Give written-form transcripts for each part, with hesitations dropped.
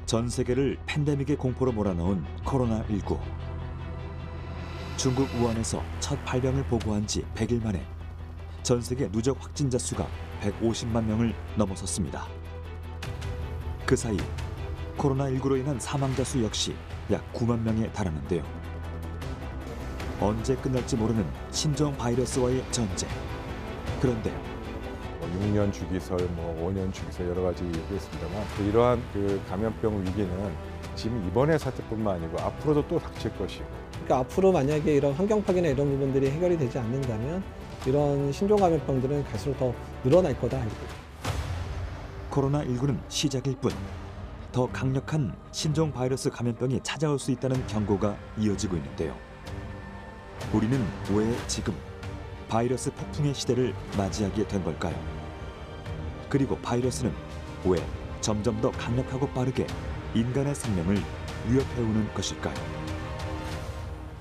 전 세계를 팬데믹의 공포로 몰아넣은 코로나19. 중국 우한에서 첫 발병을 보고한 지 100일 만에 전 세계 누적 확진자 수가 150만 명을 넘어섰습니다. 그 사이 코로나19로 인한 사망자 수 역시 약 9만 명에 달하는데요. 언제 끝날지 모르는 신종 바이러스와의 전쟁. 그런데 6년 주기설, 5년 주기설 여러 가지 얘기했습니다만 이러한 감염병 위기는 지금 이번의 사태뿐만 아니고 앞으로도 또 닥칠 것이고. 그러니까 앞으로 만약에 이런 환경 파괴나 이런 부분들이 해결이 되지 않는다면 이런 신종 감염병들은 갈수록 더 늘어날 거다. 코로나19는 시작일 뿐 더 강력한 신종 바이러스 감염병이 찾아올 수 있다는 경고가 이어지고 있는데요. 우리는 왜 지금 바이러스 폭풍의 시대를 맞이하게 된 걸까요? 그리고 바이러스는 왜 점점 더 강력하고 빠르게 인간의 생명을 위협해오는 것일까요?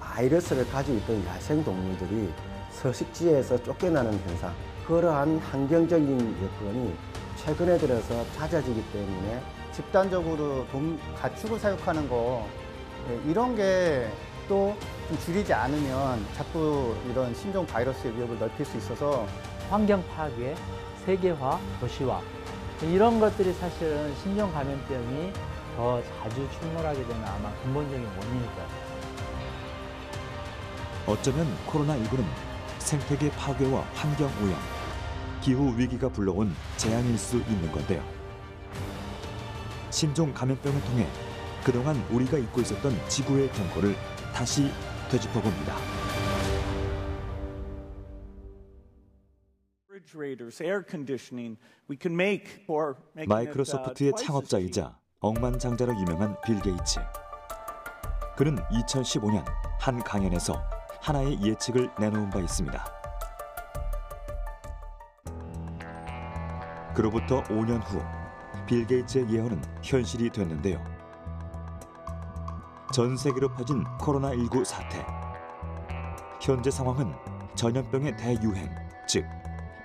바이러스를 가지고 있던 야생동물들이 서식지에서 쫓겨나는 현상, 그러한 환경적인 여건이 최근에 들어서 잦아지기 때문에 집단적으로 가축을 사육하는 거 이런 게 또 좀 줄이지 않으면 자꾸 이런 신종 바이러스의 위협을 넓힐 수 있어서 환경 파괴, 세계화, 도시화 이런 것들이 사실은 신종 감염병이 더 자주 출몰하게 되는 아마 근본적인 원인일 것 같아요. 어쩌면 코로나19는 생태계 파괴와 환경 오염, 기후 위기가 불러온 재앙일 수 있는 건데요. 신종 감염병을 통해 그동안 우리가 잊고 있었던 지구의 경고를 다시 되짚어봅니다. 마이크로소프트의 창업자이자 억만장자로 유명한 빌 게이츠. 그는 2015년 한 강연에서 하나의 예측을 내놓은 바 있습니다. 그로부터 5년 후 빌 게이츠의 예언은 현실이 됐는데요. 전 세계로 퍼진 코로나19 사태. 현재 상황은 전염병의 대유행, 즉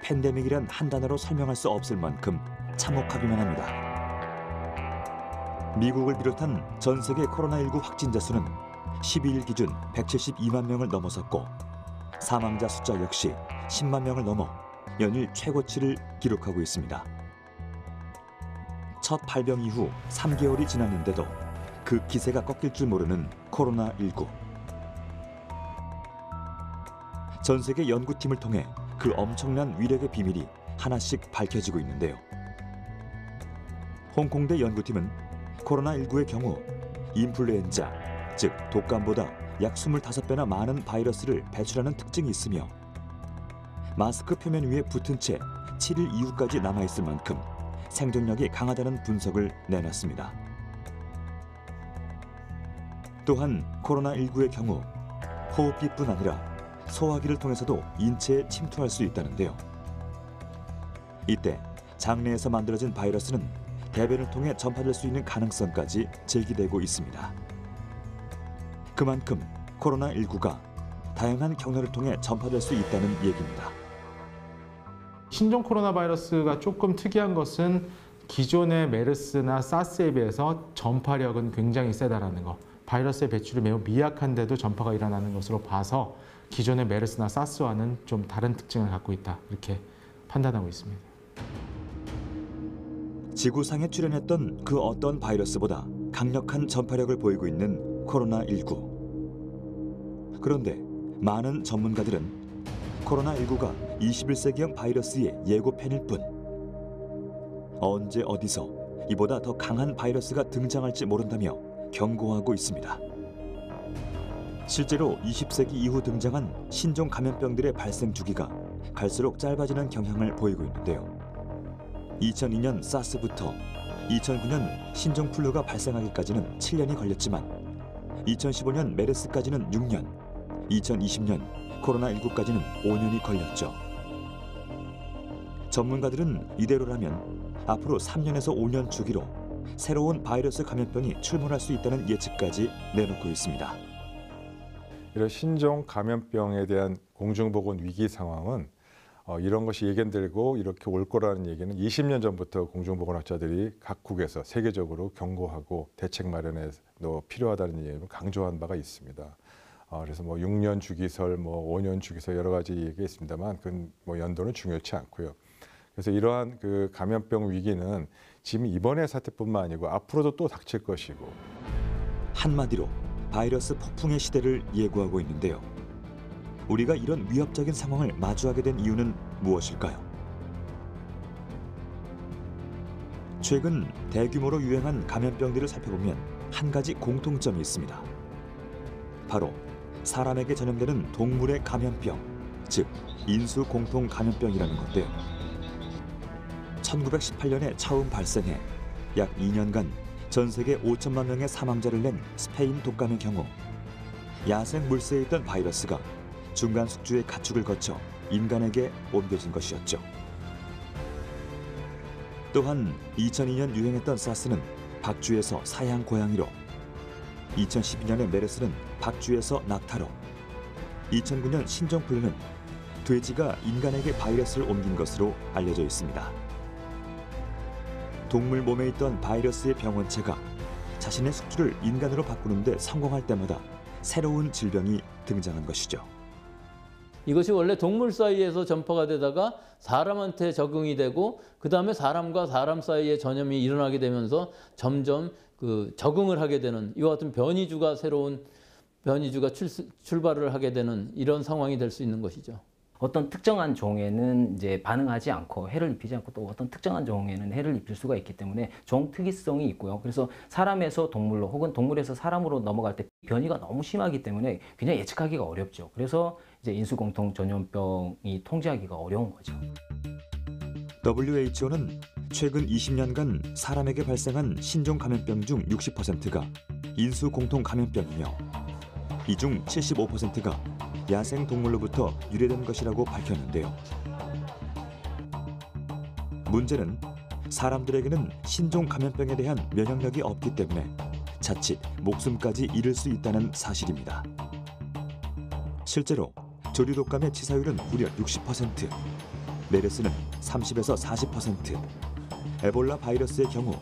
팬데믹이란 한 단어로 설명할 수 없을 만큼 참혹하기만 합니다. 미국을 비롯한 전 세계 코로나19 확진자 수는 12일 기준 172만 명을 넘어섰고 사망자 숫자 역시 10만 명을 넘어 연일 최고치를 기록하고 있습니다. 첫 발병 이후 3개월이 지났는데도 그 기세가 꺾일 줄 모르는 코로나19. 전 세계 연구팀을 통해 그 엄청난 위력의 비밀이 하나씩 밝혀지고 있는데요. 홍콩대 연구팀은 코로나19의 경우 인플루엔자, 즉 독감보다 약 25배나 많은 바이러스를 배출하는 특징이 있으며 마스크 표면 위에 붙은 채 7일 이후까지 남아있을 만큼 생존력이 강하다는 분석을 내놨습니다. 또한 코로나19의 경우 호흡기뿐 아니라 소화기를 통해서도 인체에 침투할 수 있다는데요. 이때 장내에서 만들어진 바이러스는 대변을 통해 전파될 수 있는 가능성까지 제기되고 있습니다. 그만큼 코로나19가 다양한 경로를 통해 전파될 수 있다는 얘기입니다. 신종 코로나 바이러스가 조금 특이한 것은 기존의 메르스나 사스에 비해서 전파력은 굉장히 세다라는 거. 바이러스의 배출이 매우 미약한데도 전파가 일어나는 것으로 봐서 기존의 메르스나 사스와는 좀 다른 특징을 갖고 있다. 이렇게 판단하고 있습니다. 지구상에 출현했던 그 어떤 바이러스보다 강력한 전파력을 보이고 있는 코로나19. 그런데 많은 전문가들은 코로나19가 21세기형 바이러스의 예고편일 뿐 언제 어디서 이보다 더 강한 바이러스가 등장할지 모른다며 경고하고 있습니다. 실제로 20세기 이후 등장한 신종 감염병들의 발생 주기가 갈수록 짧아지는 경향을 보이고 있는데요. 2002년 사스부터 2009년 신종 플루가 발생하기까지는 7년이 걸렸지만 2015년 메르스까지는 6년, 2020년 코로나19까지는 5년이 걸렸죠. 전문가들은 이대로라면 앞으로 3년에서 5년 주기로 새로운 바이러스 감염병이 출몰할 수 있다는 예측까지 내놓고 있습니다. 이런 신종 감염병에 대한 공중보건 위기 상황은 이런 것이 예견되고 이렇게 올 거라는 얘기는 20년 전부터 공중보건학자들이 각국에서 세계적으로 경고하고 대책 마련에 필요하다는 얘기를 강조한 바가 있습니다. 그래서 뭐 6년 주기설, 뭐 5년 주기설 여러 가지 얘기가 있습니다만 그건 뭐 연도는 중요치 않고요. 그래서 이러한 그 감염병 위기는 지금 이번의 사태뿐만 아니고 앞으로도 또 닥칠 것이고 한마디로 바이러스 폭풍의 시대를 예고하고 있는데요. 우리가 이런 위협적인 상황을 마주하게 된 이유는 무엇일까요? 최근 대규모로 유행한 감염병들을 살펴보면 한 가지 공통점이 있습니다. 바로 사람에게 전염되는 동물의 감염병, 즉 인수공통 감염병이라는 건데요. 1918년에 처음 발생해 약 2년간 전 세계 5천만 명의 사망자를 낸 스페인 독감의 경우 야생 물새에 있던 바이러스가 중간 숙주의 가축을 거쳐 인간에게 옮겨진 것이었죠. 또한 2002년 유행했던 사스는 박쥐에서 사양 고양이로, 2012년의 메르스는 박쥐에서 낙타로, 2009년 신종플루는 돼지가 인간에게 바이러스를 옮긴 것으로 알려져 있습니다. 동물 몸에 있던 바이러스의 병원체가 자신의 숙주를 인간으로 바꾸는 데 성공할 때마다 새로운 질병이 등장한 것이죠. 이것이 원래 동물 사이에서 전파가 되다가 사람한테 적응이 되고 그 다음에 사람과 사람 사이에 전염이 일어나게 되면서 점점 적응을 하게 되는 이와 같은 새로운 변이주가 출발을 하게 되는 이런 상황이 될 수 있는 것이죠. 어떤 특정한 종에는 이제 반응하지 않고 해를 입히지 않고 또 어떤 특정한 종에는 해를 입힐 수가 있기 때문에 종 특이성이 있고요. 그래서 사람에서 동물로 혹은 동물에서 사람으로 넘어갈 때 변이가 너무 심하기 때문에 굉장히 예측하기가 어렵죠. 그래서 이제 인수공통 전염병이 통제하기가 어려운 거죠. WHO는 최근 20년간 사람에게 발생한 신종 감염병 중 60%가 인수공통 감염병이며 이 중 75%가 야생 동물로부터 유래된 것이라고 밝혔는데요. 문제는 사람들에게는 신종 감염병에 대한 면역력이 없기 때문에 자칫 목숨까지 잃을 수 있다는 사실입니다. 실제로 조류독감의 치사율은 무려 60%, 메르스는 30에서 40%, 에볼라 바이러스의 경우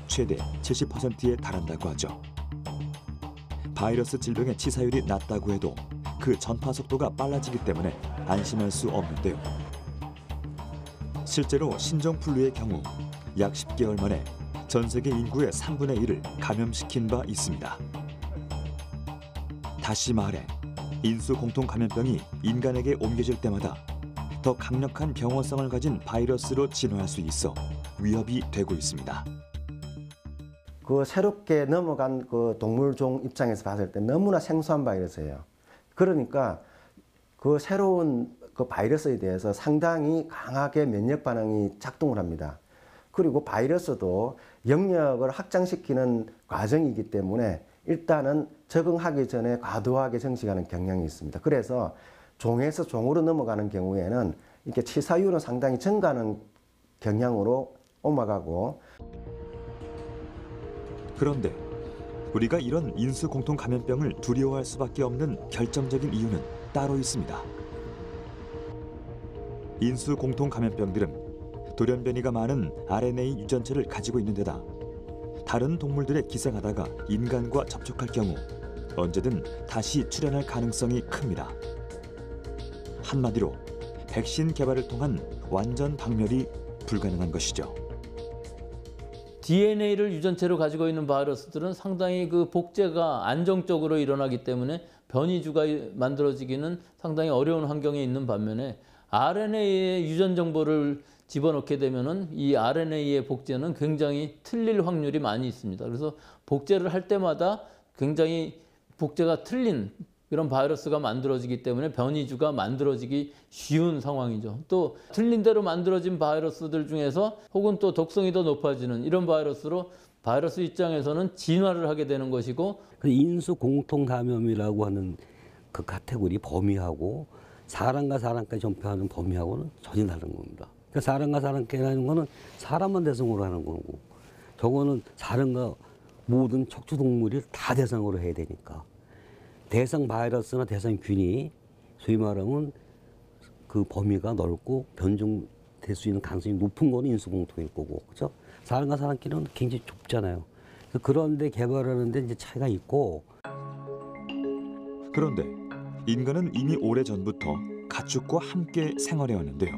최대 70%에 달한다고 하죠. 바이러스 질병의 치사율이 낮다고 해도 그 전파 속도가 빨라지기 때문에 안심할 수 없는데요. 실제로 신종플루의 경우 약 10개월 만에 전 세계 인구의 3분의 1을 감염시킨 바 있습니다. 다시 말해 인수공통 감염병이 인간에게 옮겨질 때마다 더 강력한 병원성을 가진 바이러스로 진화할 수 있어 위협이 되고 있습니다. 그 새롭게 넘어간 그 동물종 입장에서 봤을 때 너무나 생소한 바이러스예요. 그러니까 그 새로운 그 바이러스에 대해서 상당히 강하게 면역 반응이 작동을 합니다. 그리고 바이러스도 영역을 확장시키는 과정이기 때문에 일단은 적응하기 전에 과도하게 증식하는 경향이 있습니다. 그래서 종에서 종으로 넘어가는 경우에는 이렇게 치사율은 상당히 증가하는 경향으로 옮아가고. 그런데 우리가 이런 인수공통 감염병을 두려워할 수밖에 없는 결정적인 이유는 따로 있습니다. 인수공통 감염병들은 돌연변이가 많은 RNA 유전체를 가지고 있는 데다 다른 동물들에 기생하다가 인간과 접촉할 경우 언제든 다시 출현할 가능성이 큽니다. 한마디로 백신 개발을 통한 완전 박멸이 불가능한 것이죠. DNA를 유전체로 가지고 있는 바이러스들은 상당히 복제가 안정적으로 일어나기 때문에 변이주가 만들어지기는 상당히 어려운 환경에 있는 반면에 RNA의 유전 정보를 집어넣게 되면은 이 RNA의 복제는 굉장히 틀릴 확률이 많이 있습니다. 그래서 복제를 할 때마다 굉장히 복제가 틀린 이런 바이러스가 만들어지기 때문에 변이주가 만들어지기 쉬운 상황이죠. 또 틀린 대로 만들어진 바이러스들 중에서 혹은 또 독성이 더 높아지는 이런 바이러스로 바이러스 입장에서는 진화를 하게 되는 것이고, 인수 공통 감염이라고 하는 그 카테고리 범위하고 사람과 사람까지 전파하는 범위하고는 전혀 다른 겁니다. 그러니까 사람과 사람까지 하는 거는 사람만 대상으로 하는 거고, 저거는 사람과 모든 척추동물이 다 대상으로 해야 되니까. 대상 바이러스나 대상 균이 소위 말하면 그 범위가 넓고 변종될 수 있는 가능성이 높은 거는 인수공통일 거고, 그렇죠? 사람과 사람끼리는 굉장히 좁잖아요. 그런데 개발하는데 이제 차이가 있고. 그런데 인간은 이미 오래 전부터 가축과 함께 생활해 왔는데요.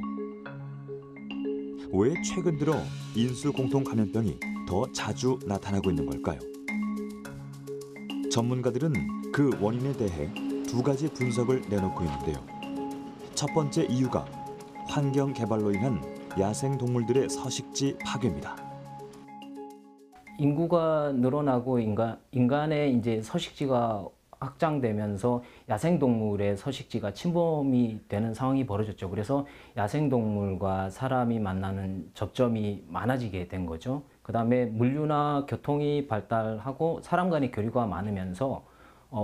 왜 최근 들어 인수공통 감염병이 더 자주 나타나고 있는 걸까요? 전문가들은 그 원인에 대해 두 가지 분석을 내놓고 있는데요. 첫 번째 이유가 환경 개발로 인한 야생 동물들의 서식지 파괴입니다. 인구가 늘어나고 인간의 이제 서식지가 확장되면서 야생동물의 서식지가 침범이 되는 상황이 벌어졌죠. 그래서 야생동물과 사람이 만나는 접점이 많아지게 된 거죠. 그 다음에 물류나 교통이 발달하고 사람 간의 교류가 많으면서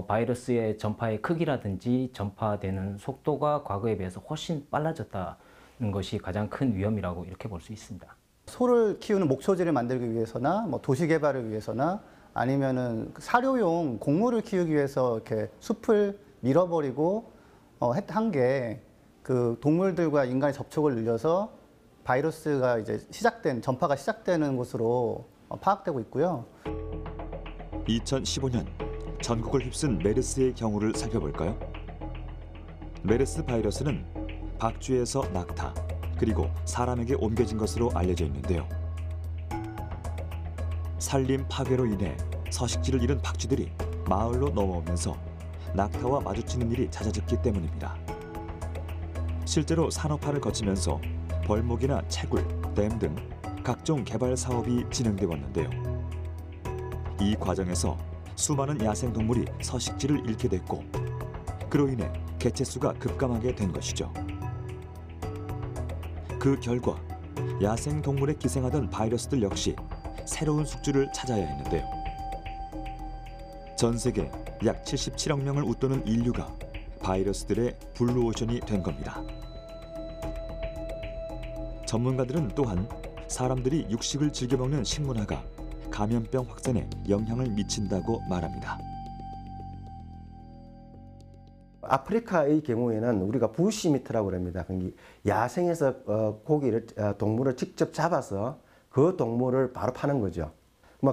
바이러스의 전파의 크기라든지 전파되는 속도가 과거에 비해서 훨씬 빨라졌다는 것이 가장 큰 위험이라고 이렇게 볼 수 있습니다. 소를 키우는 목초지를 만들기 위해서나 뭐 도시 개발을 위해서나 아니면은 사료용 곡물을 키우기 위해서 이렇게 숲을 밀어버리고 한 게 그 동물들과 인간의 접촉을 늘려서 바이러스가 이제 전파가 시작되는 것으로 파악되고 있고요. 2015년 전국을 휩쓴 메르스의 경우를 살펴볼까요? 메르스 바이러스는 박쥐에서 낙타, 그리고 사람에게 옮겨진 것으로 알려져 있는데요. 산림 파괴로 인해 서식지를 잃은 박쥐들이 마을로 넘어오면서 낙타와 마주치는 일이 잦아졌기 때문입니다. 실제로 산업화를 거치면서 벌목이나 채굴, 댐 등 각종 개발 사업이 진행돼 왔는데요. 이 과정에서 수많은 야생동물이 서식지를 잃게 됐고, 그로 인해 개체수가 급감하게 된 것이죠. 그 결과 야생동물에 기생하던 바이러스들 역시 새로운 숙주를 찾아야 했는데요. 전 세계 약 77억 명을 웃도는 인류가 바이러스들의 블루오션이 된 겁니다. 전문가들은 또한 사람들이 육식을 즐겨 먹는 식문화가 감염병 확산에 영향을 미친다고 말합니다. 아프리카의 경우에는 우리가 부시미트라고 합니다. 야생에서 동물을 직접 잡아서 그 동물을 바로 파는 거죠.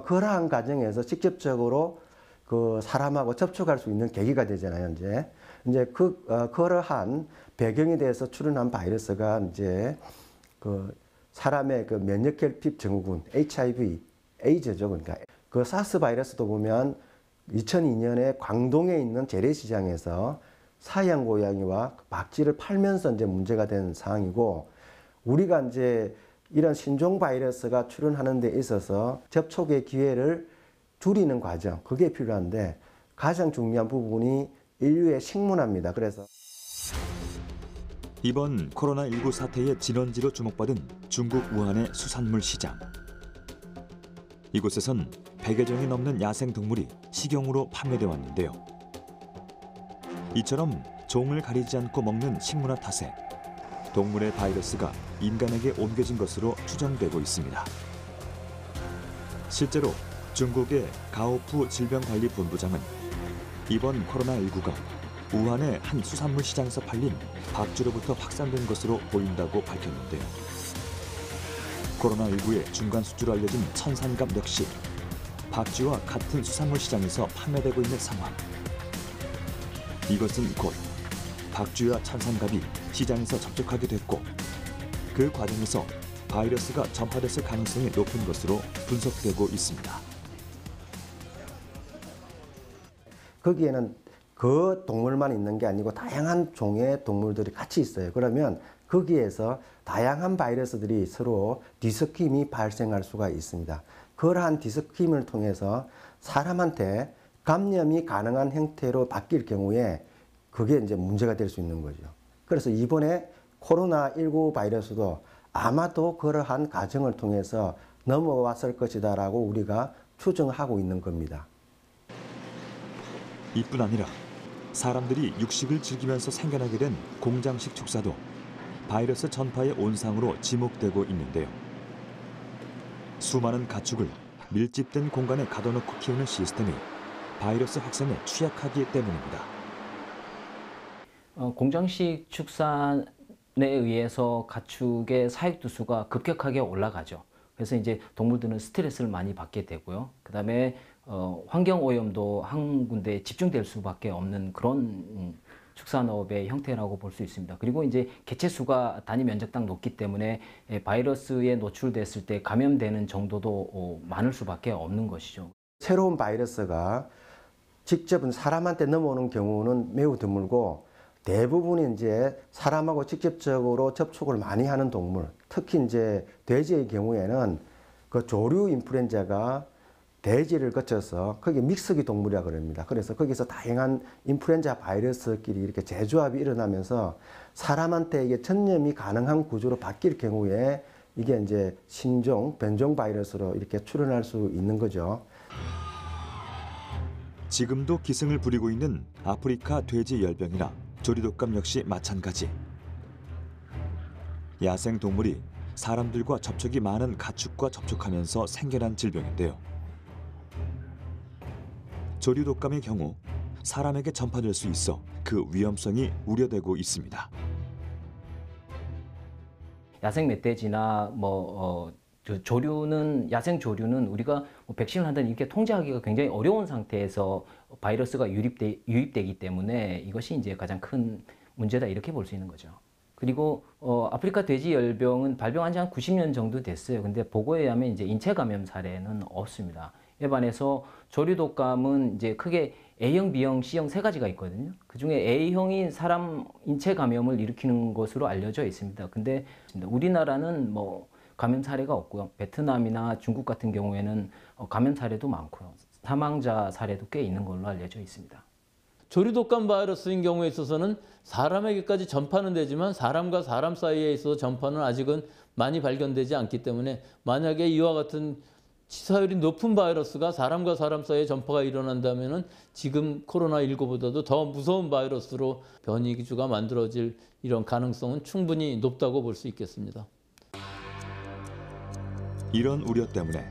그러한 과정에서 직접적으로 그 사람하고 접촉할 수 있는 계기가 되잖아요. 이제 그러한 배경에 대해서 출현한 바이러스가 이제 그 사람의 그 면역결핍 증후군 HIV, 에이즈죠. 그러니까 그 사스 바이러스도 보면 2002년에 광동에 있는 재래시장에서 사양 고양이와 박쥐를 팔면서 이제 문제가 된 상황이고, 우리가 이제 이런 신종 바이러스가 출현하는 데 있어서 접촉의 기회를 줄이는 과정, 그게 필요한데 가장 중요한 부분이 인류의 식문화입니다. 그래서 이번 코로나19 사태의 진원지로 주목받은 중국 우한의 수산물 시장. 이곳에선 100여 종이 넘는 야생동물이 식용으로 판매돼 왔는데요. 이처럼 종을 가리지 않고 먹는 식문화 탓에 동물의 바이러스가 인간에게 옮겨진 것으로 추정되고 있습니다. 실제로 중국의 가오프 질병관리본부장은 이번 코로나19가 우한의 한 수산물 시장에서 팔린 박쥐로부터 확산된 것으로 보인다고 밝혔는데요. 코로나19의 중간 수주로 알려진 천산갑 역시 박쥐와 같은 수산물 시장에서 판매되고 있는 상황. 이것은 곧 박쥐와 천산갑이 시장에서 접촉하게 됐고, 그 과정에서 바이러스가 전파됐을 가능성이 높은 것으로 분석되고 있습니다. 거기에는 그 동물만 있는 게 아니고 다양한 종의 동물들이 같이 있어요. 그러면 거기에서 다양한 바이러스들이 서로 뒤섞임이 발생할 수가 있습니다. 그러한 뒤섞임을 통해서 사람한테 감염이 가능한 형태로 바뀔 경우에 그게 이제 문제가 될 수 있는 거죠. 그래서 이번에 코로나19 바이러스도 아마도 그러한 과정을 통해서 넘어왔을 것이다라고 우리가 추정하고 있는 겁니다. 이뿐 아니라 사람들이 육식을 즐기면서 생겨나게 된 공장식 축사도 바이러스 전파의 온상으로 지목되고 있는데요. 수많은 가축을 밀집된 공간에 가둬놓고 키우는 시스템이 바이러스 확산에 취약하기 때문입니다. 공장식 축사는 의해서 가축의 사육도 수가 급격하게 올라가죠. 그래서 이제 동물들은 스트레스를 많이 받게 되고요. 그다음에 환경 오염도 한 군데에 집중될 수밖에 없는 그런 축산업의 형태라고 볼 수 있습니다. 그리고 이제 개체 수가 단위 면적당 높기 때문에 바이러스에 노출됐을 때 감염되는 정도도 많을 수밖에 없는 것이죠. 새로운 바이러스가 직접은 사람한테 넘어오는 경우는 매우 드물고 대부분이 이제 사람하고 직접적으로 접촉을 많이 하는 동물, 특히 이제 돼지의 경우에는 그 조류 인플루엔자가 돼지를 거쳐서 거기에 믹스기 동물이라 그럽니다. 그래서 거기서 다양한 인플루엔자 바이러스끼리 이렇게 재조합이 일어나면서 사람한테 이게 전염이 가능한 구조로 바뀔 경우에 이게 이제 신종, 변종 바이러스로 이렇게 출현할 수 있는 거죠. 지금도 기승을 부리고 있는 아프리카 돼지 열병이나 조류독감 역시 마찬가지. 야생 동물이 사람들과 접촉이 많은 가축과 접촉하면서 생겨난 질병인데요. 조류독감의 경우 사람에게 전파될 수 있어 그 위험성이 우려되고 있습니다. 야생 멧돼지나 조류는 야생 조류는 우리가 백신을 한다는 이렇게 통제하기가 굉장히 어려운 상태에서 바이러스가 유입되기 때문에 이것이 이제 가장 큰 문제다 이렇게 볼 수 있는 거죠. 그리고 아프리카 돼지 열병은 발병한 지 한 90년 정도 됐어요. 근데 보고에 의하면 이제 인체 감염 사례는 없습니다. 이에 반해서 조류독감은 이제 크게 A형, B형, C형 세 가지가 있거든요. 그중에 A형이 사람 인체 감염을 일으키는 것으로 알려져 있습니다. 근데 우리나라는 감염 사례가 없고요. 베트남이나 중국 같은 경우에는 감염 사례도 많고요. 사망자 사례도 꽤 있는 걸로 알려져 있습니다. 조류독감 바이러스인 경우에 있어서는 사람에게까지 전파는 되지만 사람과 사람 사이에 있어서 전파는 아직은 많이 발견되지 않기 때문에 만약에 이와 같은 치사율이 높은 바이러스가 사람과 사람 사이에 전파가 일어난다면 지금 코로나19보다도 더 무서운 바이러스로 변이주가 만들어질 이런 가능성은 충분히 높다고 볼 수 있겠습니다. 이런 우려 때문에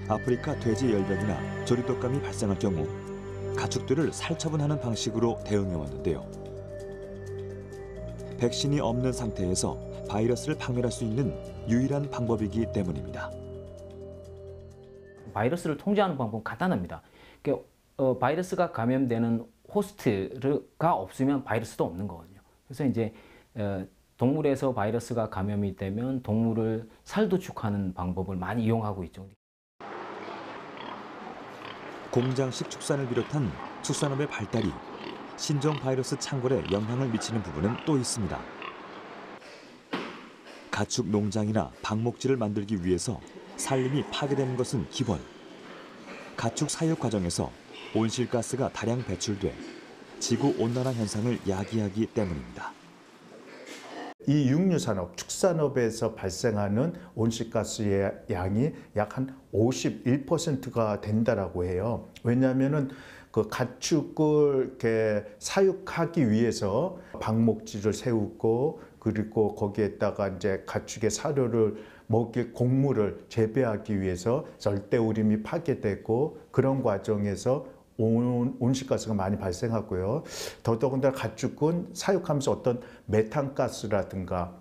아프리카 돼지 열병이나 조류독감이 발생할 경우 가축들을 살처분하는 방식으로 대응해왔는데요. 백신이 없는 상태에서 바이러스를 박멸할 수 있는 유일한 방법이기 때문입니다. 바이러스를 통제하는 방법은 간단합니다. 바이러스가 감염되는 호스트가 없으면 바이러스도 없는 거거든요. 그래서 이제 동물에서 바이러스가 감염이 되면 동물을 살도축하는 방법을 많이 이용하고 있죠. 공장식 축산을 비롯한 축산업의 발달이 신종 바이러스 창궐에 영향을 미치는 부분은 또 있습니다. 가축 농장이나 방목지를 만들기 위해서 산림이 파괴되는 것은 기본. 가축 사육 과정에서 온실가스가 다량 배출돼 지구온난화 현상을 야기하기 때문입니다. 이 육류산업, 축산업에서 발생하는 온실가스의 양이 약 한 51%가 된다라고 해요. 왜냐하면은 그 가축을 이렇게 사육하기 위해서 방목지를 세우고 그리고 거기에다가 이제 가축의 사료를 먹일 곡물을 재배하기 위해서 절대우림이 파괴되고 그런 과정에서 온실가스가 많이 발생하고요. 더더군다나 가축은 사육하면서 어떤 메탄가스라든가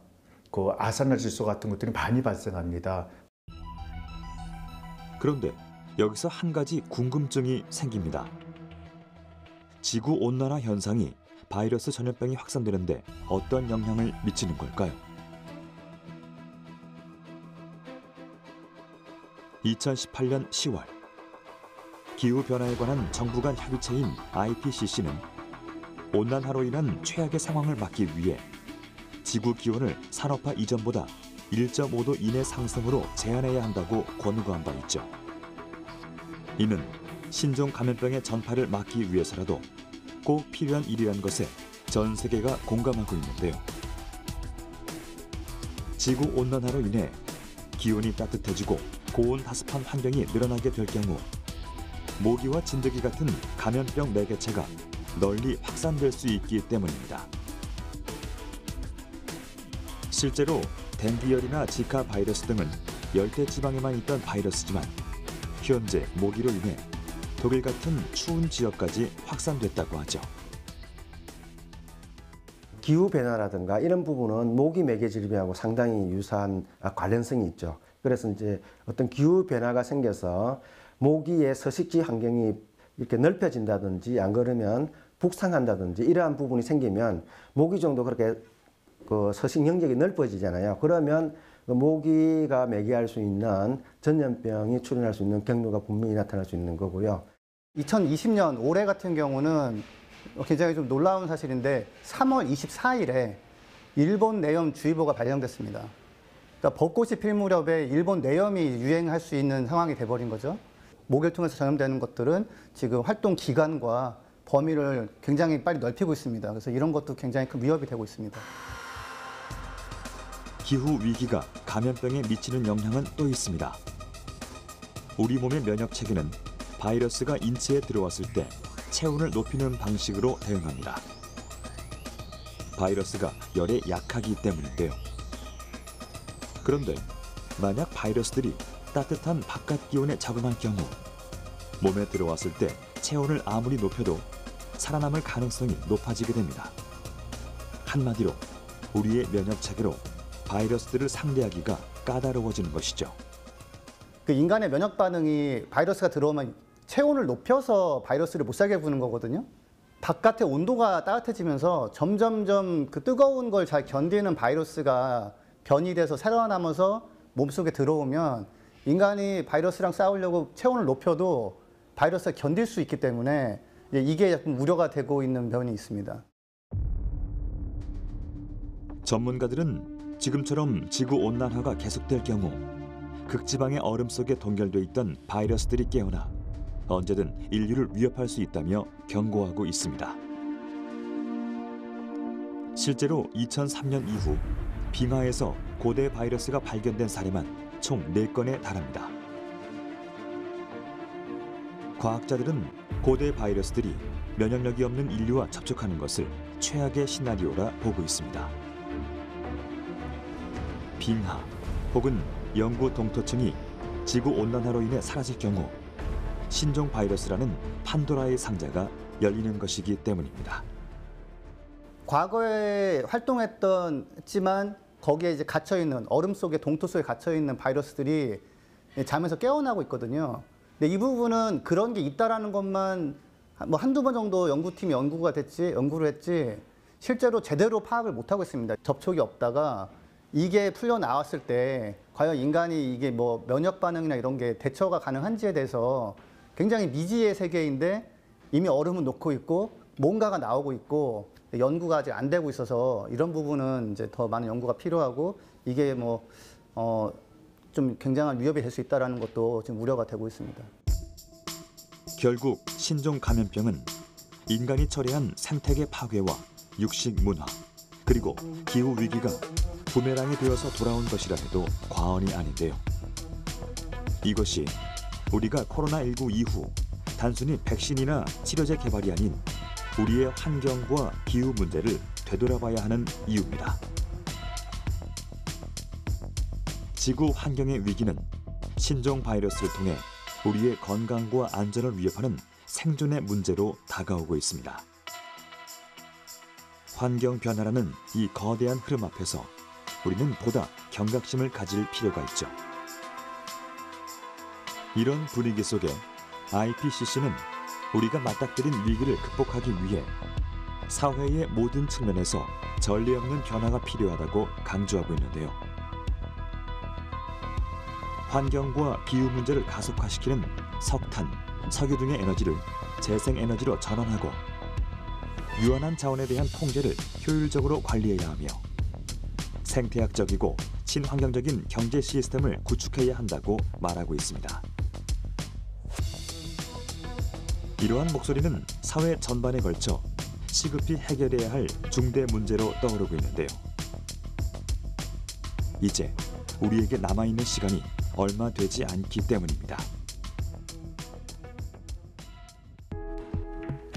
그 아산화질소 같은 것들이 많이 발생합니다. 그런데 여기서 한 가지 궁금증이 생깁니다. 지구온난화 현상이 바이러스 전염병이 확산되는데 어떤 영향을 미치는 걸까요? 2018년 10월 기후변화에 관한 정부 간 협의체인 IPCC는 온난화로 인한 최악의 상황을 막기 위해 지구 기온을 산업화 이전보다 1.5도 이내 상승으로 제한해야 한다고 권고한 바 있죠. 이는 신종 감염병의 전파를 막기 위해서라도 꼭 필요한 일이라는 것에 전 세계가 공감하고 있는데요. 지구 온난화로 인해 기온이 따뜻해지고 고온 다습한 환경이 늘어나게 될 경우 모기와 진드기 같은 감염병 매개체가 널리 확산될 수 있기 때문입니다. 실제로 댕기열이나 지카 바이러스 등은 열대 지방에만 있던 바이러스지만 현재 모기로 인해 독일 같은 추운 지역까지 확산됐다고 하죠. 기후 변화라든가 이런 부분은 모기 매개 질병하고 상당히 유사한 관련성이 있죠. 그래서 이제 어떤 기후 변화가 생겨서 모기의 서식지 환경이 이렇게 넓혀진다든지 안 그러면 북상한다든지 이러한 부분이 생기면 모기종도 그렇게 그 서식 영역이 넓어지잖아요. 그러면 그 모기가 매개할 수 있는 전염병이 출현할 수 있는 경로가 분명히 나타날 수 있는 거고요. 2020년 올해 같은 경우는 굉장히 좀 놀라운 사실인데 3월 24일에 일본 내염주의보가 발령됐습니다. 그러니까 벚꽃이 필 무렵에 일본 내염이 유행할 수 있는 상황이 돼버린 거죠. 모기를 통해서 전염되는 것들은 지금 활동 기간과 범위를 굉장히 빨리 넓히고 있습니다. 그래서 이런 것도 굉장히 큰 위협이 되고 있습니다. 기후 위기가 감염병에 미치는 영향은 또 있습니다. 우리 몸의 면역 체계는 바이러스가 인체에 들어왔을 때 체온을 높이는 방식으로 대응합니다. 바이러스가 열에 약하기 때문인데요. 그런데 만약 바이러스들이 따뜻한 바깥 기온에 적응할 경우 몸에 들어왔을 때 체온을 아무리 높여도 살아남을 가능성이 높아지게 됩니다. 한마디로 우리의 면역 체계로 바이러스들을 상대하기가 까다로워지는 것이죠. 그 인간의 면역 반응이 바이러스가 들어오면 체온을 높여서 바이러스를 못 살게 구는 거거든요. 바깥의 온도가 따뜻해지면서 점점점 그 뜨거운 걸 잘 견디는 바이러스가 변이 돼서 살아남아서 몸속에 들어오면 인간이 바이러스랑 싸우려고 체온을 높여도 바이러스가 견딜 수 있기 때문에 이게 약간 우려가 되고 있는 면이 있습니다. 전문가들은 지금처럼 지구온난화가 계속될 경우 극지방의 얼음 속에 동결돼 있던 바이러스들이 깨어나 언제든 인류를 위협할 수 있다며 경고하고 있습니다. 실제로 2003년 이후 빙하에서 고대 바이러스가 발견된 사례만 총 4건에 달합니다. 과학자들은 고대 바이러스들이 면역력이 없는 인류와 접촉하는 것을 최악의 시나리오라 보고 있습니다. 빙하 혹은 영구 동토층이 지구온난화로 인해 사라질 경우 신종 바이러스라는 판도라의 상자가 열리는 것이기 때문입니다. 과거에 활동했지만 거기에 이제 갇혀 있는 얼음 속에 동토 속에 갇혀 있는 바이러스들이 잠에서 깨어나고 있거든요. 근데 이 부분은 그런 게 있다라는 것만 뭐 한두 번 정도 연구팀이 연구를 했지 실제로 제대로 파악을 못 하고 있습니다. 접촉이 없다가 이게 풀려 나왔을 때 과연 인간이 이게 뭐 면역 반응이나 이런 게 대처가 가능한지에 대해서 굉장히 미지의 세계인데 이미 얼음은 녹고 있고 뭔가가 나오고 있고 연구가 아직 안 되고 있어서 이런 부분은 이제 더 많은 연구가 필요하고 이게 뭐 좀 굉장한 위협이 될 수 있다는 것도 지금 우려가 되고 있습니다. 결국 신종 감염병은 인간이 처리한 생태계 파괴와 육식 문화 그리고 기후 위기가 부메랑이 되어서 돌아온 것이라 해도 과언이 아닌데요. 이것이 우리가 코로나19 이후 단순히 백신이나 치료제 개발이 아닌 우리의 환경과 기후 문제를 되돌아봐야 하는 이유입니다. 지구 환경의 위기는 신종 바이러스를 통해 우리의 건강과 안전을 위협하는 생존의 문제로 다가오고 있습니다. 환경 변화라는 이 거대한 흐름 앞에서 우리는 보다 경각심을 가질 필요가 있죠. 이런 분위기 속에 IPCC는 우리가 맞닥뜨린 위기를 극복하기 위해 사회의 모든 측면에서 전례 없는 변화가 필요하다고 강조하고 있는데요. 환경과 기후 문제를 가속화시키는 석탄, 석유 등의 에너지를 재생에너지로 전환하고 유한한 자원에 대한 통제를 효율적으로 관리해야 하며 생태학적이고 친환경적인 경제 시스템을 구축해야 한다고 말하고 있습니다. 이러한 목소리는 사회 전반에 걸쳐 시급히 해결해야 할 중대 문제로 떠오르고 있는데요. 이제 우리에게 남아있는 시간이 얼마 되지 않기 때문입니다.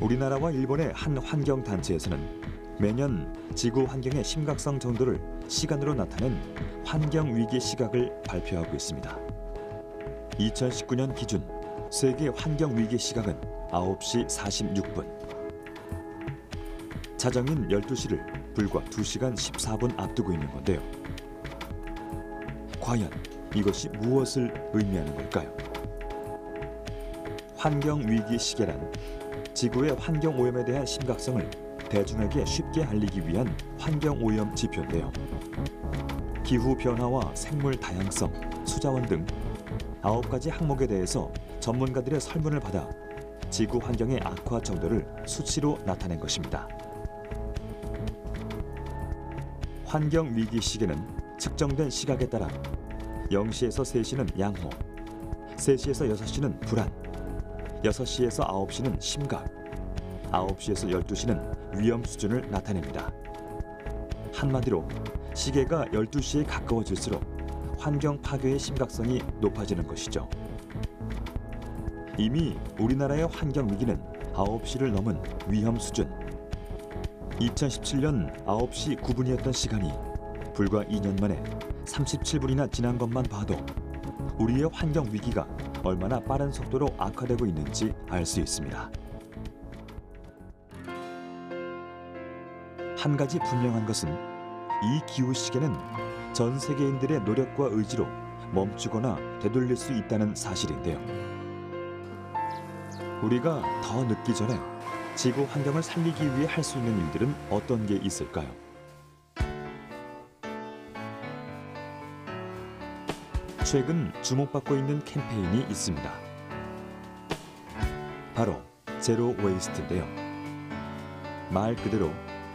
우리나라와 일본의 한 환경단체에서는 매년 지구 환경의 심각성 정도를 시간으로 나타낸 환경위기 시각을 발표하고 있습니다. 2019년 기준 세계 환경위기 시각은 9시 46분. 자정인 12시를 불과 2시간 14분 앞두고 있는 건데요. 과연 이것이 무엇을 의미하는 걸까요? 환경위기 시계란 지구의 환경오염에 대한 심각성을 대중에게 쉽게 알리기 위한 환경오염 지표인데요. 기후변화와 생물 다양성, 수자원 등 9가지 항목에 대해서 전문가들의 설문을 받아 지구 환경의 악화 정도를 수치로 나타낸 것입니다. 환경위기 시계는 측정된 시각에 따라 0시에서 3시는 양호, 3시에서 6시는 불안, 6시에서 9시는 심각, 9시에서 12시는 위험 수준을 나타냅니다. 한마디로 시계가 12시에 가까워질수록 환경 파괴의 심각성이 높아지는 것이죠. 이미 우리나라의 환경 위기는 9시를 넘은 위험 수준. 2017년 9시 9분이었던 시간이 불과 2년 만에 37분이나 지난 것만 봐도 우리의 환경 위기가 얼마나 빠른 속도로 악화되고 있는지 알 수 있습니다. 한 가지 분명한 것은 이 기후 시계는 전 세계인들의 노력과 의지로 멈추거나 되돌릴 수 있다는 사실인데요. 우리가 더 늦기 전에 지구 환경을 살리기 위해 할 수 있는 일들은 어떤 게 있을까요? 최근 주목받고 있는 캠페인이 있습니다. 바로 제로 웨이스트인데요. 말 그대로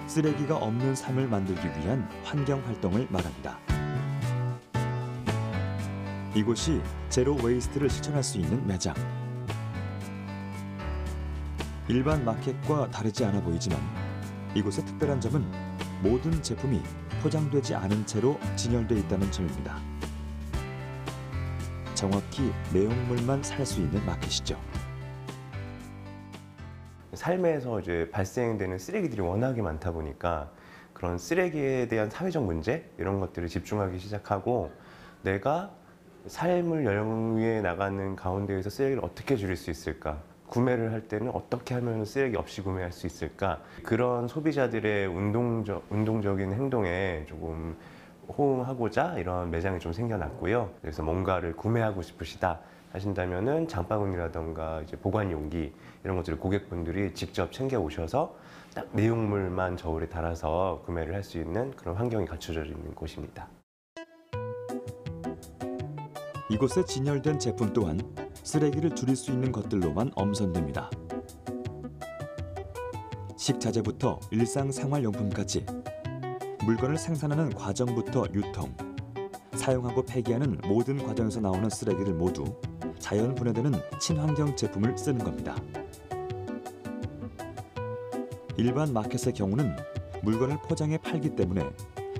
쓰레기가 없는 삶을 만들기 위한 환경 활동을 말합니다. 이곳이 제로 웨이스트를 실천할 수 있는 매장. 일반 마켓과 다르지 않아 보이지만 이곳의 특별한 점은 모든 제품이 포장되지 않은 채로 진열돼 있다는 점입니다. 정확히 내용물만 살 수 있는 마켓이죠. 삶에서 이제 발생되는 쓰레기들이 워낙에 많다 보니까 그런 쓰레기에 대한 사회적 문제 이런 것들을 집중하기 시작하고 내가 삶을 영위해 나가는 가운데에서 쓰레기를 어떻게 줄일 수 있을까? 구매를 할 때는 어떻게 하면 쓰레기 없이 구매할 수 있을까? 그런 소비자들의 운동적인 행동에 조금 호응하고자 이런 매장이 좀 생겨났고요. 그래서 뭔가를 구매하고 싶으시다 하신다면은 장바구니라던가 이제 보관 용기 이런 것들을 고객분들이 직접 챙겨 오셔서 딱 내용물만 저울에 달아서 구매를 할 수 있는 그런 환경이 갖춰져 있는 곳입니다. 이곳에 진열된 제품 또한 쓰레기를 줄일 수 있는 것들로만 엄선됩니다. 식자재부터 일상생활용품까지 물건을 생산하는 과정부터 유통, 사용하고 폐기하는 모든 과정에서 나오는 쓰레기를 모두 자연 분해되는 친환경 제품을 쓰는 겁니다. 일반 마켓의 경우는 물건을 포장해 팔기 때문에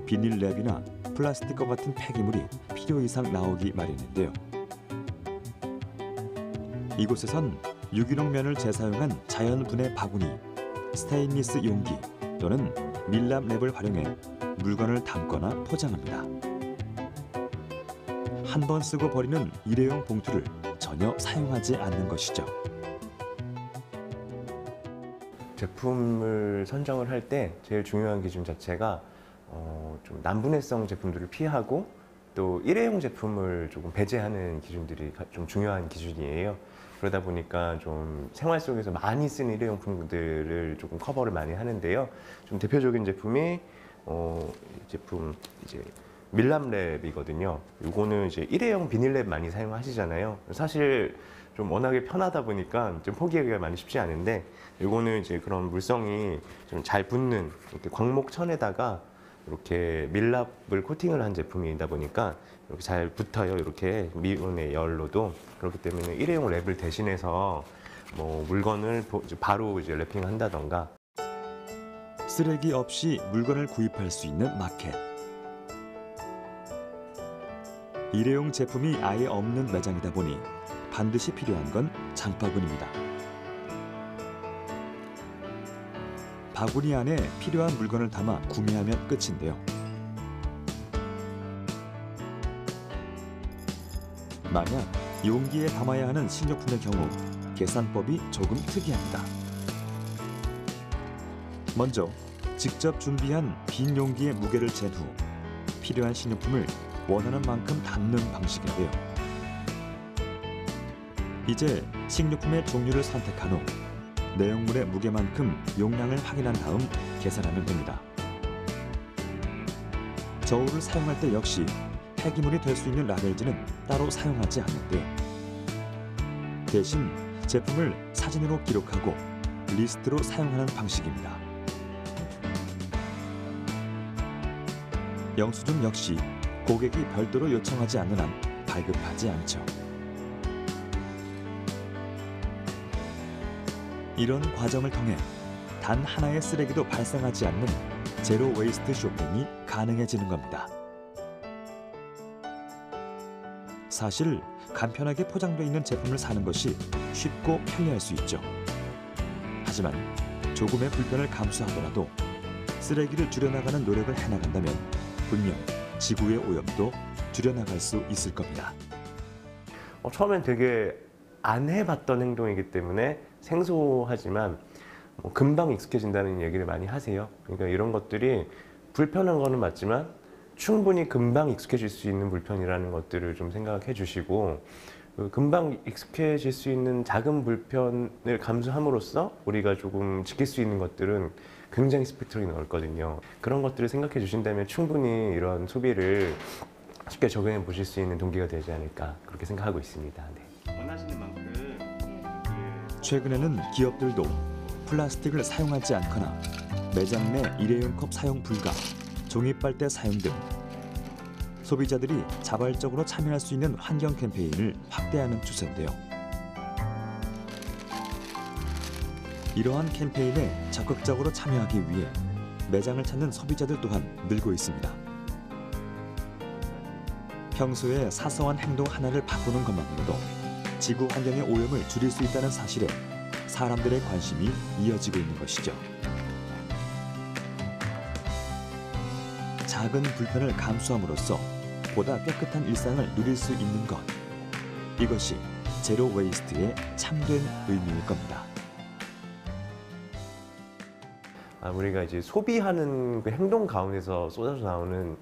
비닐랩이나 플라스틱과 같은 폐기물이 필요 이상 나오기 마련인데요. 이곳에선 유기농 면을 재사용한 자연 분해 바구니, 스테인리스 용기 또는 밀랍랩을 활용해 물건을 담거나 포장합니다. 한 번 쓰고 버리는 일회용 봉투를 전혀 사용하지 않는 것이죠. 제품을 선정을 할 때 제일 중요한 기준 자체가 좀 난분해성 제품들을 피하고 또 일회용 제품을 조금 배제하는 기준들이 좀 중요한 기준이에요. 그러다 보니까 좀 생활 속에서 많이 쓰는 일회용품들을 조금 커버를 많이 하는데요. 좀 대표적인 제품이 제품 이제 밀랍랩이거든요. 이거는 이제 일회용 비닐랩 많이 사용하시잖아요. 사실 좀 워낙에 편하다 보니까 좀 포기하기가 많이 쉽지 않은데 이거는 이제 그런 물성이 좀 잘 붙는 이렇게 광목천에다가 이렇게 밀랍을 코팅을 한 제품이다 보니까 이렇게 잘 붙어요. 이렇게 미온의 열로도. 그렇기 때문에 일회용 랩을 대신해서 뭐 물건을 바로 이제 랩핑한다던가. 쓰레기 없이 물건을 구입할 수 있는 마켓. 일회용 제품이 아예 없는 매장이다 보니 반드시 필요한 건 장바구니입니다. 바구니 안에 필요한 물건을 담아 구매하면 끝인데요. 만약 용기에 담아야 하는 식료품의 경우 계산법이 조금 특이합니다. 먼저 직접 준비한 빈 용기에 무게를 잰 후 필요한 식료품을 원하는 만큼 담는 방식인데요. 이제 식료품의 종류를 선택한 후 내용물의 무게만큼 용량을 확인한 다음 계산하면 됩니다. 저울을 사용할 때 역시 폐기물이 될 수 있는 라벨지는 따로 사용하지 않는데요. 대신 제품을 사진으로 기록하고 리스트로 사용하는 방식입니다. 영수증 역시 고객이 별도로 요청하지 않는 한 발급하지 않죠. 이런 과정을 통해 단 하나의 쓰레기도 발생하지 않는 제로 웨이스트 쇼핑이 가능해지는 겁니다. 사실 간편하게 포장되어 있는 제품을 사는 것이 쉽고 편리할 수 있죠. 하지만 조금의 불편을 감수하더라도 쓰레기를 줄여나가는 노력을 해나간다면 분명 지구의 오염도 줄여나갈 수 있을 겁니다. 처음엔 되게 안 해봤던 행동이기 때문에 생소하지만 금방 익숙해진다는 얘기를 많이 하세요. 그러니까 이런 것들이 불편한 거는 맞지만 충분히 금방 익숙해질 수 있는 불편이라는 것들을 좀 생각해 주시고, 금방 익숙해질 수 있는 작은 불편을 감수함으로써 우리가 조금 지킬 수 있는 것들은 굉장히 스펙트럼이 넓거든요. 그런 것들을 생각해 주신다면 충분히 이런 소비를 쉽게 적용해 보실 수 있는 동기가 되지 않을까 그렇게 생각하고 있습니다. 네. 원하시는 만큼. 최근에는 기업들도 플라스틱을 사용하지 않거나 매장 내 일회용 컵 사용 불가, 종이 빨대 사용 등 소비자들이 자발적으로 참여할 수 있는 환경 캠페인을 확대하는 추세인데요. 이러한 캠페인에 적극적으로 참여하기 위해 매장을 찾는 소비자들 또한 늘고 있습니다. 평소에 사소한 행동 하나를 바꾸는 것만으로도 지구 환경의 오염을 줄일 수 있다는 사실에 사람들의 관심이 이어지고 있는 것이죠. 작은 불편을 감수함으로써 보다 깨끗한 일상을 누릴 수 있는 것, 이것이 제로 웨이스트의 참된 의미일 겁니다. 우리가 이제 소비하는 그 행동 가운데서 쏟아져 나오는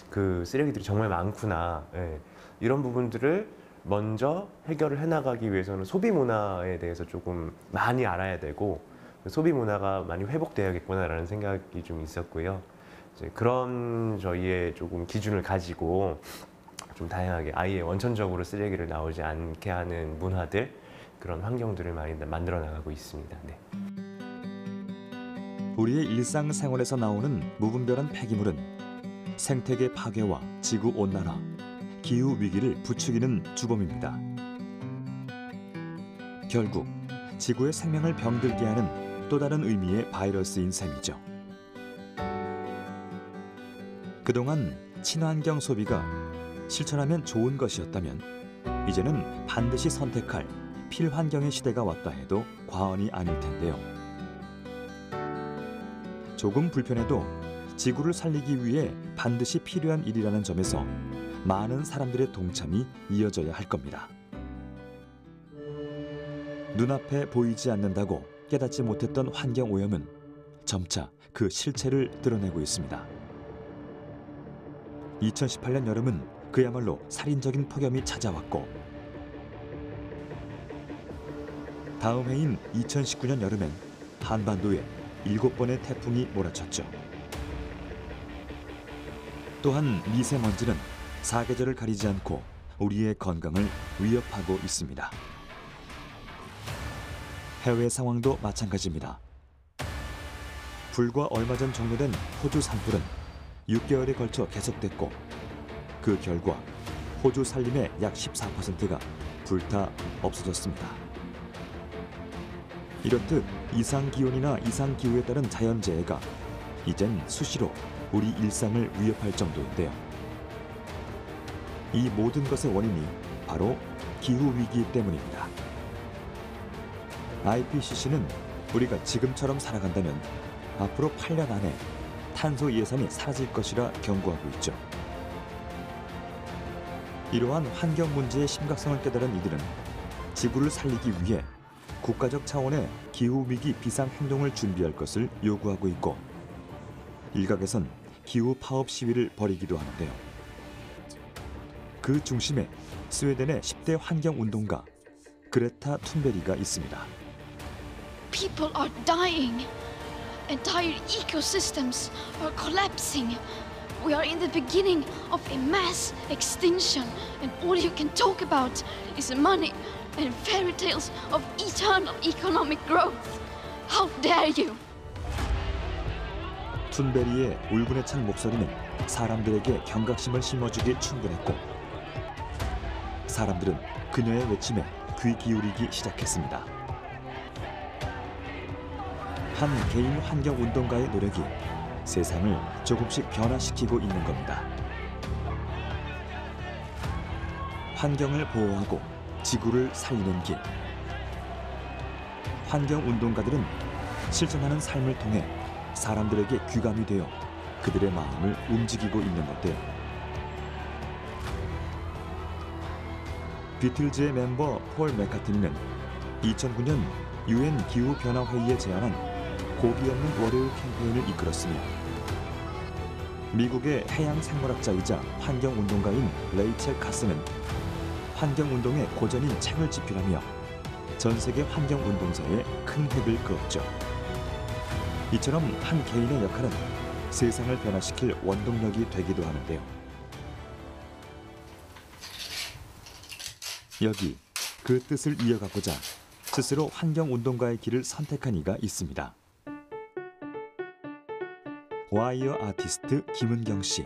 그 쓰레기들이 정말 많구나. 예. 이런 부분들을 먼저 해결을 해나가기 위해서는 소비 문화에 대해서 조금 많이 알아야 되고, 소비 문화가 많이 회복돼야겠구나라는 생각이 좀 있었고요. 이제 그런 저희의 조금 기준을 가지고 좀 다양하게 아예 원천적으로 쓰레기를 나오지 않게 하는 문화들, 그런 환경들을 많이 만들어 나가고 있습니다. 네. 우리의 일상생활에서 나오는 무분별한 폐기물은 생태계 파괴와 지구 온난화, 기후 위기를 부추기는 주범입니다. 결국 지구의 생명을 병들게 하는 또 다른 의미의 바이러스인 셈이죠. 그동안 친환경 소비가 실천하면 좋은 것이었다면 이제는 반드시 선택할 필환경의 시대가 왔다 해도 과언이 아닐 텐데요. 조금 불편해도 지구를 살리기 위해 반드시 필요한 일이라는 점에서 많은 사람들의 동참이 이어져야 할 겁니다. 눈앞에 보이지 않는다고 깨닫지 못했던 환경오염은 점차 그 실체를 드러내고 있습니다. 2018년 여름은 그야말로 살인적인 폭염이 찾아왔고, 다음 해인 2019년 여름엔 한반도에 7번의 태풍이 몰아쳤죠. 또한 미세먼지는 사계절을 가리지 않고 우리의 건강을 위협하고 있습니다. 해외 상황도 마찬가지입니다. 불과 얼마 전 종료된 호주 산불은 6개월에 걸쳐 계속됐고, 그 결과 호주 산림의 약 14%가 불타 없어졌습니다. 이렇듯 이상기온이나 이상기후에 따른 자연재해가 이젠 수시로 우리 일상을 위협할 정도인데요. 이 모든 것의 원인이 바로 기후위기 때문입니다. IPCC는 우리가 지금처럼 살아간다면 앞으로 8년 안에 탄소 예산이 사라질 것이라 경고하고 있죠. 이러한 환경 문제의 심각성을 깨달은 이들은 지구를 살리기 위해 국가적 차원의 기후위기 비상행동을 준비할 것을 요구하고 있고, 일각에선 기후 파업 시위를 벌이기도 하는데요. 그 중심에 스웨덴의 10대 환경운동가 그레타 툰베리가 있습니다. People are dying. Entire ecosystems are collapsing. We are in the beginning of a mass extinction, and all you can talk about is money and fairy tales of eternal economic growth. How dare you! 툰베리의 울분에 찬 목소리는 사람들에게 경각심을 심어주기 충분했고 사람들은 그녀의 외침에 귀 기울이기 시작했습니다. 한 개인 환경운동가의 노력이 세상을 조금씩 변화시키고 있는 겁니다. 환경을 보호하고 지구를 살리는 길. 환경운동가들은 실천하는 삶을 통해 사람들에게 귀감이 되어 그들의 마음을 움직이고 있는 건데요. 비틀즈의 멤버 폴 맥카트니는 2009년 UN 기후변화회의에 제안한 고기 없는 월요일 캠페인을 이끌었으며 미국의 해양생물학자이자 환경운동가인 레이첼 카스는 환경운동의 고전인 책을 집필하며 전 세계 환경운동사에 큰 획을 그었죠. 이처럼 한 개인의 역할은 세상을 변화시킬 원동력이 되기도 하는데요. 여기 그 뜻을 이어가고자 스스로 환경운동가의 길을 선택한 이가 있습니다. 와이어 아티스트 김은경 씨.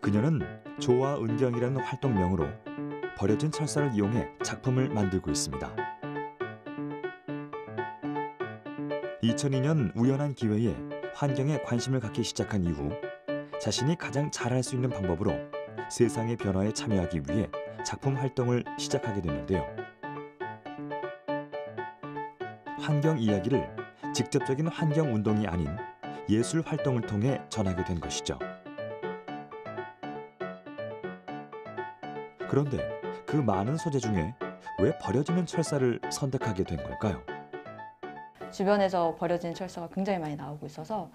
그녀는 조화 은경이라는 활동명으로 버려진 철사를 이용해 작품을 만들고 있습니다. 2002년 우연한 기회에 환경에 관심을 갖기 시작한 이후 자신이 가장 잘할 수 있는 방법으로 세상의 변화에 참여하기 위해 작품 활동을 시작하게 됐는데요. 환경 이야기를 직접적인 환경 운동이 아닌 예술 활동을 통해 전하게 된 것이죠. 그런데 그 많은 소재 중에 왜 버려지는 철사를 선택하게 된 걸까요? 주변에서 버려지는 철사가 굉장히 많이 나오고 있어서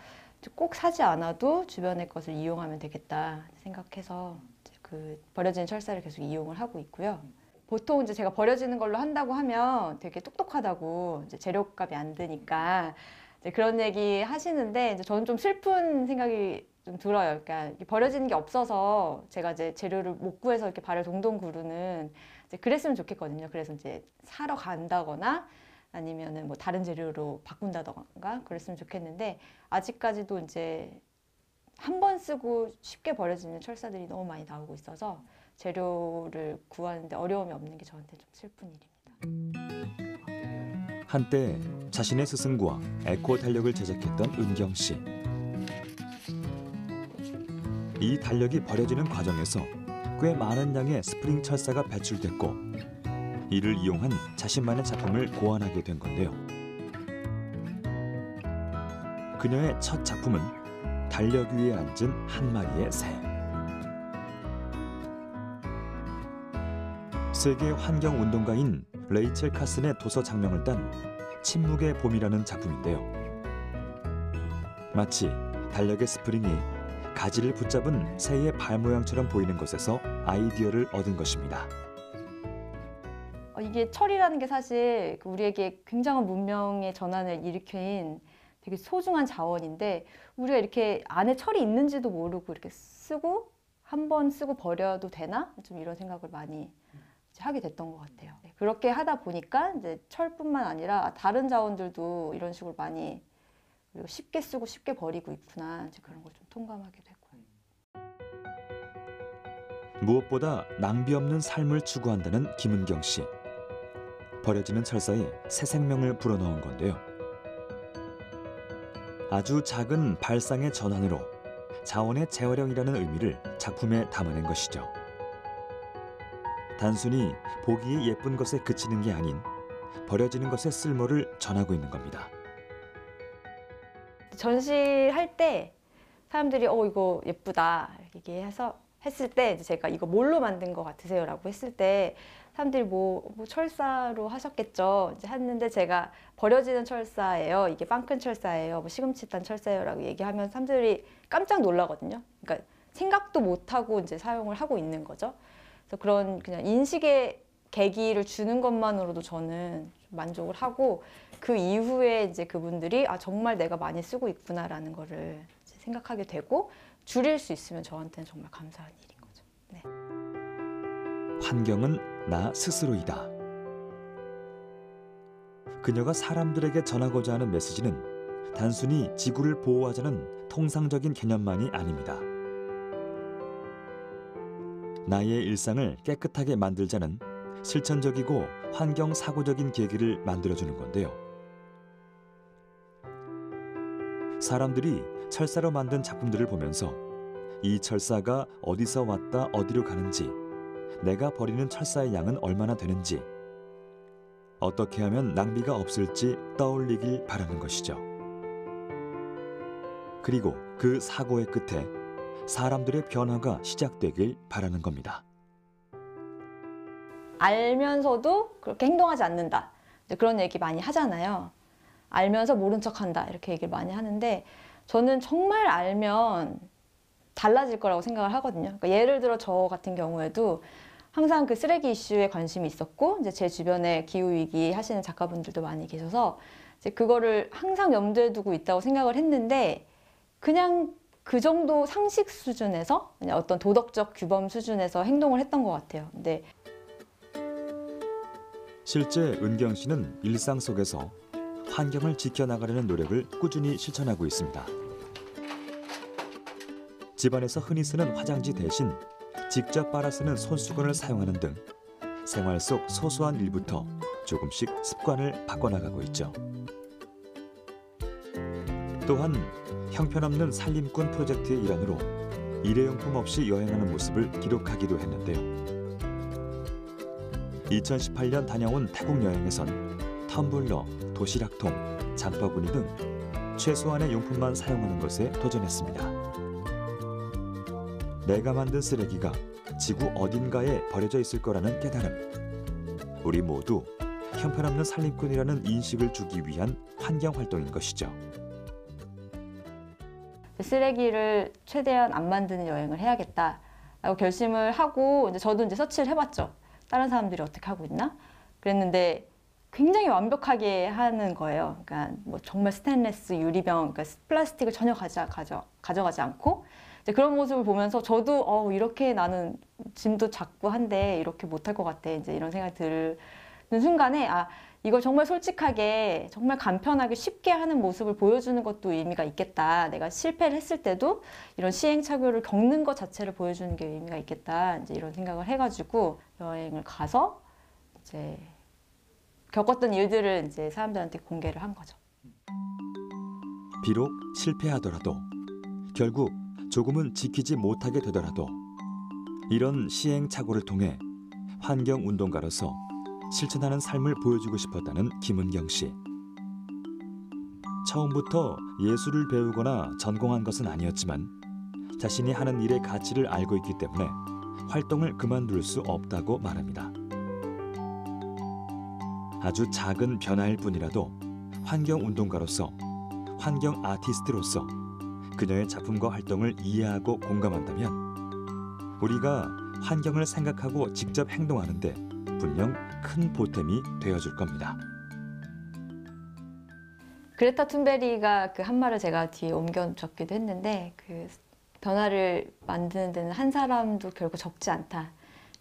꼭 사지 않아도 주변의 것을 이용하면 되겠다 생각해서 그 버려지는 철사를 계속 이용을 하고 있고요. 보통 이제 제가 버려지는 걸로 한다고 하면 되게 똑똑하다고 이제 재료값이 안 드니까 이제 그런 얘기 하시는데 이제 저는 좀 슬픈 생각이 좀 들어요. 그러니까 버려지는 게 없어서 제가 이제 재료를 못 구해서 이렇게 발을 동동 구르는 이제 그랬으면 좋겠거든요. 그래서 이제 사러 간다거나 아니면은 뭐 다른 재료로 바꾼다던가 그랬으면 좋겠는데 아직까지도 이제 한 번 쓰고 쉽게 버려지는 철사들이 너무 많이 나오고 있어서 재료를 구하는데 어려움이 없는 게 저한테 좀 슬픈 일입니다. 한때 자신의 스승과 에코 달력을 제작했던 은경 씨. 이 달력이 버려지는 과정에서 꽤 많은 양의 스프링 철사가 배출됐고 이를 이용한 자신만의 작품을 고안하게 된 건데요. 그녀의 첫 작품은 달력 위에 앉은 한 마리의 새. 세계 환경운동가인 레이첼 카슨의 도서 장명을 딴 침묵의 봄이라는 작품인데요. 마치 달력의 스프링이 가지를 붙잡은 새의 발 모양처럼 보이는 것에서 아이디어를 얻은 것입니다. 이게 철이라는 게 사실 우리에게 굉장한 문명의 전환을 일으킨 되게 소중한 자원인데 우리가 이렇게 안에 철이 있는지도 모르고 이렇게 쓰고 한 번 쓰고 버려도 되나? 좀 이런 생각을 많이 하게 됐던 것 같아요. 그렇게 하다 보니까 이제 철뿐만 아니라 다른 자원들도 이런 식으로 많이 그리고 쉽게 쓰고 쉽게 버리고 있구나 이제 그런 걸 좀 통감하게 되고요. 무엇보다 낭비 없는 삶을 추구한다는 김은경 씨. 버려지는 철사에 새 생명을 불어넣은 건데요. 아주 작은 발상의 전환으로 자원의 재활용이라는 의미를 작품에 담아낸 것이죠. 단순히 보기에 예쁜 것에 그치는 게 아닌 버려지는 것의 쓸모를 전하고 있는 겁니다. 전시할 때 사람들이 이거 예쁘다 이렇게 해서 했을 때 이제 제가 이거 뭘로 만든 것 같으세요? 라고 했을 때 사람들이 뭐 철사로 하셨겠죠. 이제 했는데 제가 버려지는 철사예요. 이게 빵큰 철사예요. 뭐 시금치 딴 철사예요라고 얘기하면 사람들이 깜짝 놀라거든요. 그러니까 생각도 못 하고 이제 사용을 하고 있는 거죠. 그래서 그런 그냥 인식의 계기를 주는 것만으로도 저는 만족을 하고 그 이후에 이제 그분들이 아 정말 내가 많이 쓰고 있구나라는 거를 생각하게 되고 줄일 수 있으면 저한테는 정말 감사한 일인 거죠. 네. 환경은 나 스스로이다. 그녀가 사람들에게 전하고자 하는 메시지는 단순히 지구를 보호하자는 통상적인 개념만이 아닙니다. 나의 일상을 깨끗하게 만들자는 실천적이고 환경 사고적인 계기를 만들어주는 건데요. 사람들이 철사로 만든 작품들을 보면서 이 철사가 어디서 왔다 어디로 가는지, 내가 버리는 철사의 양은 얼마나 되는지, 어떻게 하면 낭비가 없을지 떠올리길 바라는 것이죠. 그리고 그 사고의 끝에 사람들의 변화가 시작되길 바라는 겁니다. 알면서도 그렇게 행동하지 않는다. 그런 얘기 많이 하잖아요. 알면서 모른 척한다. 이렇게 얘기를 많이 하는데 저는 정말 알면 달라질 거라고 생각을 하거든요. 그러니까 예를 들어 저 같은 경우에도 항상 그 쓰레기 이슈에 관심이 있었고 이제 제 주변에 기후위기 하시는 작가분들도 많이 계셔서 이제 그거를 항상 염두에 두고 있다고 생각을 했는데 그냥 그 정도 상식 수준에서 그냥 어떤 도덕적 규범 수준에서 행동을 했던 것 같아요. 근데 실제 은경 씨는 일상 속에서 환경을 지켜나가려는 노력을 꾸준히 실천하고 있습니다. 집안에서 흔히 쓰는 화장지 대신 직접 빨아 쓰는 손수건을 사용하는 등 생활 속 소소한 일부터 조금씩 습관을 바꿔나가고 있죠. 또한 형편없는 살림꾼 프로젝트의 일환으로 일회용품 없이 여행하는 모습을 기록하기도 했는데요. 2018년 다녀온 태국 여행에선 텀블러, 도시락통, 장바구니 등 최소한의 용품만 사용하는 것에 도전했습니다. 내가 만든 쓰레기가 지구 어딘가에 버려져 있을 거라는 깨달음. 우리 모두 형편없는 살림꾼이라는 인식을 주기 위한 환경 활동인 것이죠. 쓰레기를 최대한 안 만드는 여행을 해야겠다라고 결심을 하고 이제 저도 이제 서치를 해봤죠. 다른 사람들이 어떻게 하고 있나? 그랬는데 굉장히 완벽하게 하는 거예요. 그러니까 뭐 정말 스테인리스 유리병, 그러니까 플라스틱을 전혀 가져가지 않고 이제 그런 모습을 보면서 저도 이렇게 나는 짐도 작고 한데 이렇게 못할 것 같아. 이제 이런 생각이 드는 순간에 이걸 정말 솔직하게 정말 간편하게 쉽게 하는 모습을 보여주는 것도 의미가 있겠다. 내가 실패를 했을 때도 이런 시행착오를 겪는 것 자체를 보여주는 게 의미가 있겠다. 이제 이런 생각을 해가지고 여행을 가서 이제 겪었던 일들을 이제 사람들한테 공개를 한 거죠. 비록 실패하더라도 결국 조금은 지키지 못하게 되더라도 이런 시행착오를 통해 환경운동가로서 실천하는 삶을 보여주고 싶었다는 김은경 씨. 처음부터 예술을 배우거나 전공한 것은 아니었지만 자신이 하는 일의 가치를 알고 있기 때문에 활동을 그만둘 수 없다고 말합니다. 아주 작은 변화일 뿐이라도 환경운동가로서, 환경 아티스트로서 그녀의 작품과 활동을 이해하고 공감한다면 우리가 환경을 생각하고 직접 행동하는데 분명 큰 보탬이 되어줄 겁니다. 그레타 툰베리가 그 한 말을 제가 뒤에 옮겨 적기도 했는데 그 변화를 만드는 데는 한 사람도 결국 적지 않다.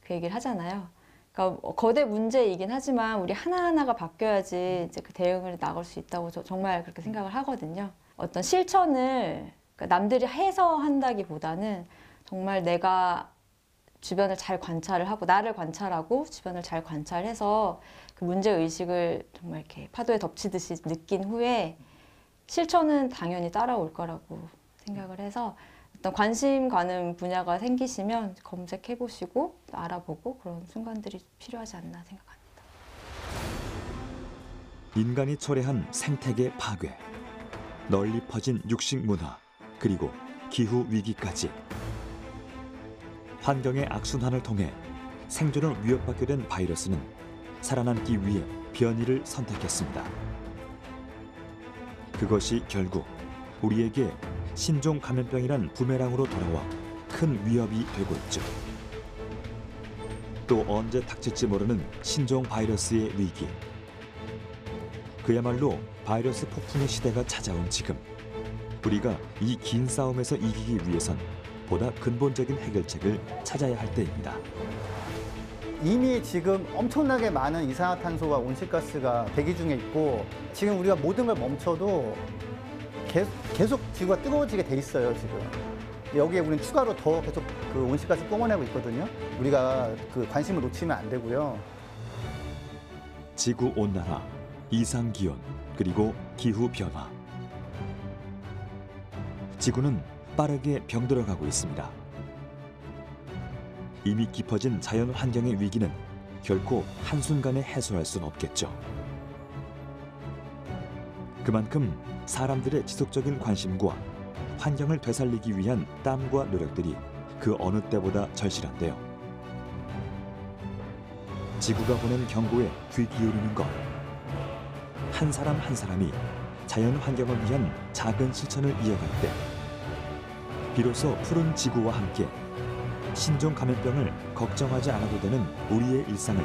그 얘기를 하잖아요. 그러니까 거대 문제이긴 하지만 우리 하나하나가 바뀌어야지 이제 그 대응을 나갈 수 있다고 저 정말 그렇게 생각을 하거든요. 어떤 실천을 남들이 해서 한다기보다는 정말 내가 주변을 잘 관찰을 하고 나를 관찰하고 주변을 잘 관찰해서 그 문제의식을 정말 이렇게 파도에 덮치듯이 느낀 후에 실천은 당연히 따라올 거라고 생각을 해서 어떤 관심 가는 분야가 생기시면 검색해보시고 알아보고 그런 순간들이 필요하지 않나 생각합니다. 인간이 초래한 생태계 파괴, 널리 퍼진 육식 문화, 그리고 기후 위기까지 환경의 악순환을 통해 생존을 위협받게 된 바이러스는 살아남기 위해 변이를 선택했습니다. 그것이 결국 우리에게 신종 감염병이란 부메랑으로 돌아와 큰 위협이 되고 있죠. 또 언제 닥칠지 모르는 신종 바이러스의 위기. 그야말로 바이러스 폭풍의 시대가 찾아온 지금, 우리가 이 긴 싸움에서 이기기 위해선 보다 근본적인 해결책을 찾아야 할 때입니다. 이미 지금 엄청나게 많은 이산화탄소와 온실가스가 대기 중에 있고 지금 우리가 모든 걸 멈춰도 계속 지구가 뜨거워지게 돼 있어요, 지금. 여기에 우리는 추가로 더 계속 그 온실가스 뿜어내고 있거든요. 우리가 그 관심을 놓치면 안 되고요. 지구 온난화, 이상 기온, 그리고 기후 변화. 지구는 빠르게 병들어가고 있습니다. 이미 깊어진 자연 환경의 위기는 결코 한순간에 해소할 수는 없겠죠. 그만큼 사람들의 지속적인 관심과 환경을 되살리기 위한 땀과 노력들이 그 어느 때보다 절실한데요. 지구가 보낸 경고에 귀 기울이는 것. 한 사람 한 사람이 자연 환경을 위한 작은 실천을 이어갈 때 비로소 푸른 지구와 함께 신종 감염병을 걱정하지 않아도 되는 우리의 일상을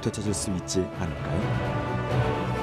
되찾을 수 있지 않을까요?